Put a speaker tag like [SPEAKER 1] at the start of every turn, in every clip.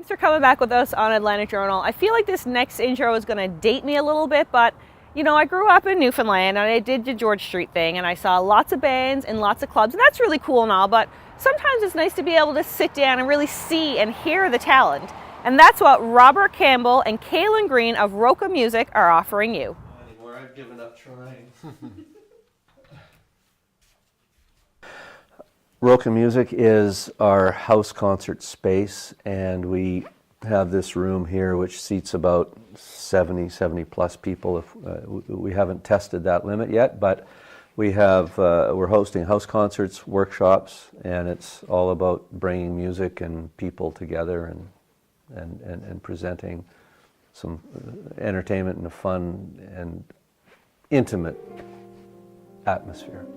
[SPEAKER 1] Thanks for coming back with us on Atlantic Journal. I feel like this next intro is going to date me a little bit, but you know, I grew up in Newfoundland and I did the George Street thing and I saw lots of bands and lots of clubs, and that's really cool and all, but sometimes it's nice to be able to sit down and really see and hear the talent. And that's what Robert Campbell and Kaylin Green of ROCA Music are offering you.
[SPEAKER 2] Anymore, I've given up trying. ROCA Music is our house concert space, and we have this room here which seats about 70 plus people. If we haven't tested that limit yet, but we have we're hosting house concerts, workshops, and it's all about bringing music and people together and presenting some entertainment and a fun and intimate atmosphere.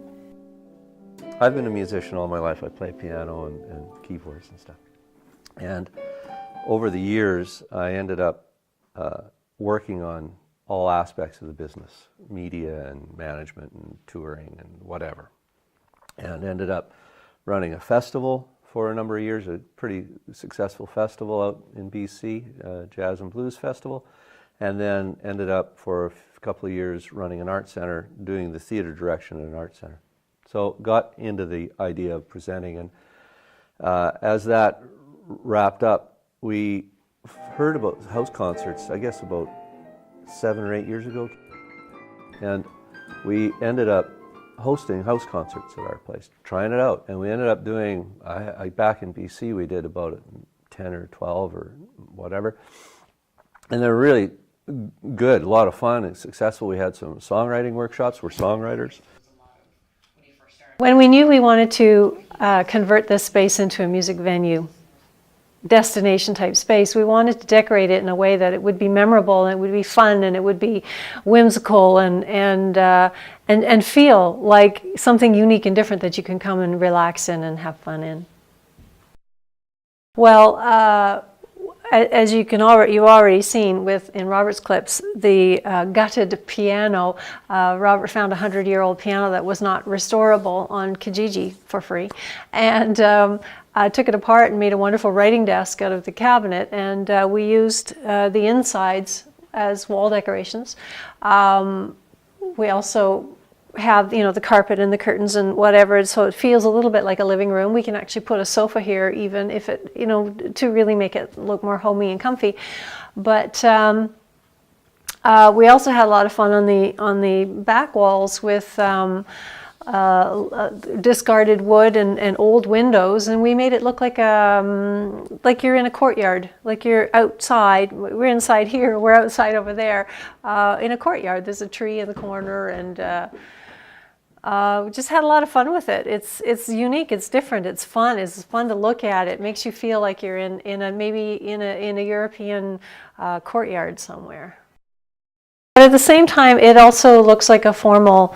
[SPEAKER 2] I've been a musician all my life. I play piano and keyboards and stuff. And over the years, I ended up working on all aspects of the business, media and management and touring and whatever. And ended up running a festival for a number of years, a pretty successful festival out in BC, Jazz and Blues Festival. And then ended up for a couple of years running an art center, doing the theater direction at an art center. So got into the idea of presenting, and as that wrapped up, we heard about house concerts, I guess about 7 or 8 years ago, and we ended up hosting house concerts at our place, trying it out, and we ended up doing, back in BC we did about 10 or 12 or whatever, and they're really good, a lot of fun and successful. We had some songwriting workshops, we're songwriters.
[SPEAKER 3] When we knew we wanted to convert this space into a music venue, destination type space, we wanted to decorate it in a way that it would be memorable and it would be fun and it would be whimsical and feel like something unique and different that you can come and relax in and have fun in. Well, as you've already seen in Robert's clips, the gutted piano. Robert found a 100-year-old piano that was not restorable on Kijiji for free, and took it apart and made a wonderful writing desk out of the cabinet. And we used the insides as wall decorations. We also have, the carpet and the curtains and whatever, so it feels a little bit like a living room. We can actually put a sofa here, even if it, to really make it look more homey and comfy. But we also had a lot of fun on the back walls with discarded wood and old windows, and we made it look like you're in a courtyard, like you're outside. We're inside here, we're outside over there, in a courtyard. There's a tree in the corner, and we just had a lot of fun with it. It's unique, it's different, it's fun to look at. It makes you feel like you're maybe in a European courtyard somewhere. But at the same time, it also looks like a formal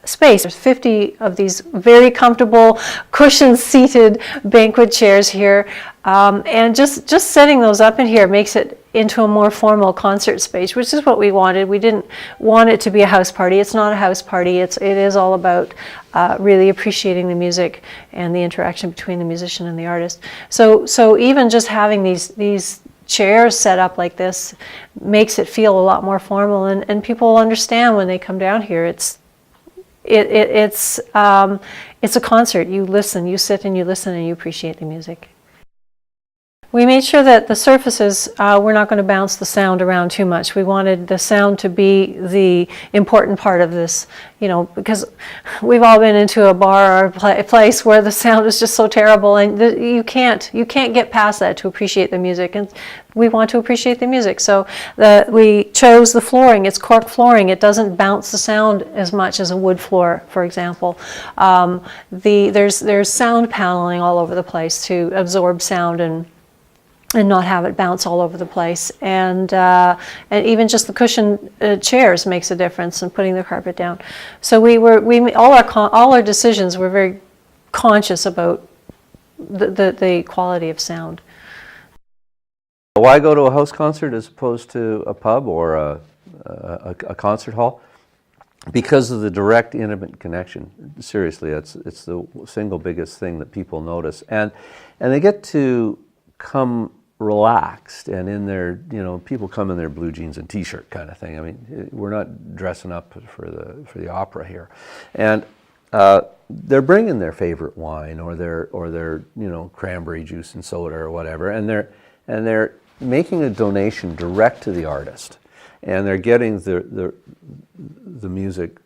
[SPEAKER 3] space. There's 50 of these very comfortable, cushion-seated banquet chairs here, and just setting those up in here makes it into a more formal concert space, which is what we wanted. We didn't want it to be a house party. It's not a house party. It is all about really appreciating the music and the interaction between the musician and the artist. So even just having these chairs set up like this makes it feel a lot more formal, and people understand when they come down here. It's a concert. You listen, you sit and you listen, and you appreciate the music. We made sure that the surfaces were not going to bounce the sound around too much. We wanted the sound to be the important part of this, because we've all been into a bar or a place where the sound is just so terrible, and you can't get past that to appreciate the music. And we want to appreciate the music, so we chose the flooring. It's cork flooring. It doesn't bounce the sound as much as a wood floor, for example. There's sound paneling all over the place to absorb sound and not have it bounce all over the place, and even just the cushion chairs makes a difference in putting the carpet down. So all our decisions were very conscious about the quality of sound.
[SPEAKER 2] Why go to a house concert as opposed to a pub or a concert hall? Because of the direct, intimate connection. Seriously, it's the single biggest thing that people notice, and they get to come relaxed and in their, people come in their blue jeans and t-shirt kind of thing. I mean, we're not dressing up for the opera here. And they're bringing their favorite wine or their cranberry juice and soda or whatever, and they're making a donation direct to the artist, and they're getting the music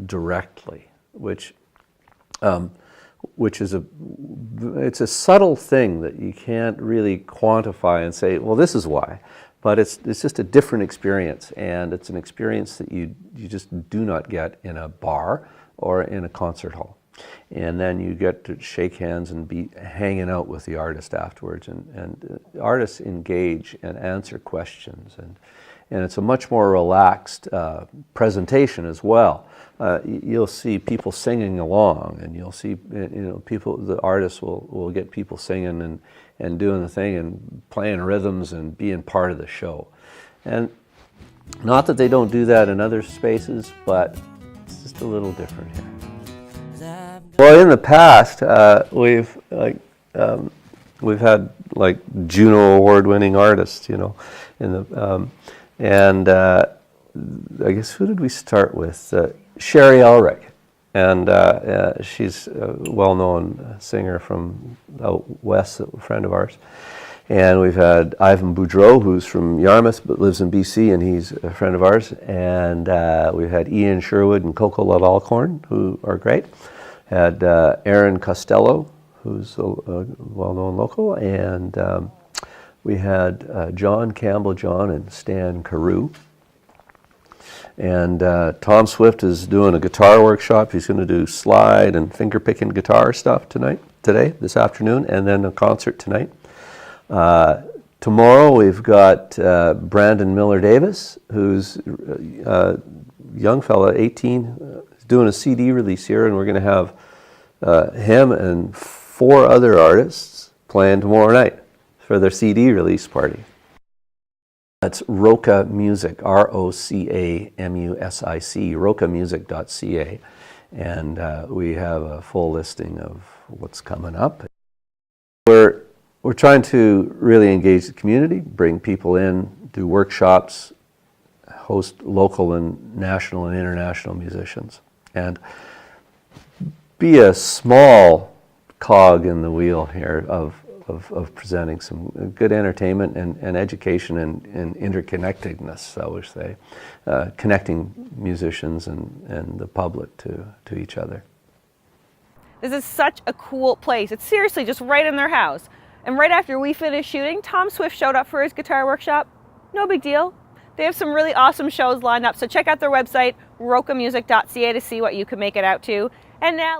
[SPEAKER 2] directly, which is it's a subtle thing that you can't really quantify and say, well, this is why, but it's just a different experience, and it's an experience that you just do not get in a bar or in a concert hall. And then you get to shake hands and be hanging out with the artist afterwards, and artists engage and answer questions, and it's a much more relaxed presentation as well. You'll see people singing along, and you'll see the artists will get people singing and doing the thing and playing rhythms and being part of the show. And not that they don't do that in other spaces, but it's just a little different here. Well, in the past, we've had like Juno award-winning artists, and I guess who did we start with? Sherry Elric, and she's a well-known singer from out west, a friend of ours. And we've had Ivan Boudreau, who's from Yarmouth but lives in BC, and he's a friend of ours. And we've had Ian Sherwood and Coco Love Alcorn, who are great. Had Aaron Costello, who's a well-known local, and we had John Campbell John and Stan Carew. And Tom Swift is doing a guitar workshop. He's going to do slide and finger-picking guitar stuff this afternoon, and then a concert tonight. Tomorrow we've got Brandon Miller-Davis, who's a young fella, 18, doing a CD release here, and we're going to have him and 4 other artists playing tomorrow night for their CD release party. That's ROCA Music, ROCA MUSIC, rocamusic.ca, and we have a full listing of what's coming up. We're trying to really engage the community, bring people in, do workshops, host local and national and international musicians, and be a small cog in the wheel here of presenting some good entertainment and education and interconnectedness, I would say, connecting musicians and the public to each other.
[SPEAKER 1] This is such a cool place. It's seriously just right in their house. And right after we finished shooting, Tom Swift showed up for his guitar workshop. No big deal. They have some really awesome shows lined up, so check out their website, rocamusic.ca, to see what you can make it out to. And now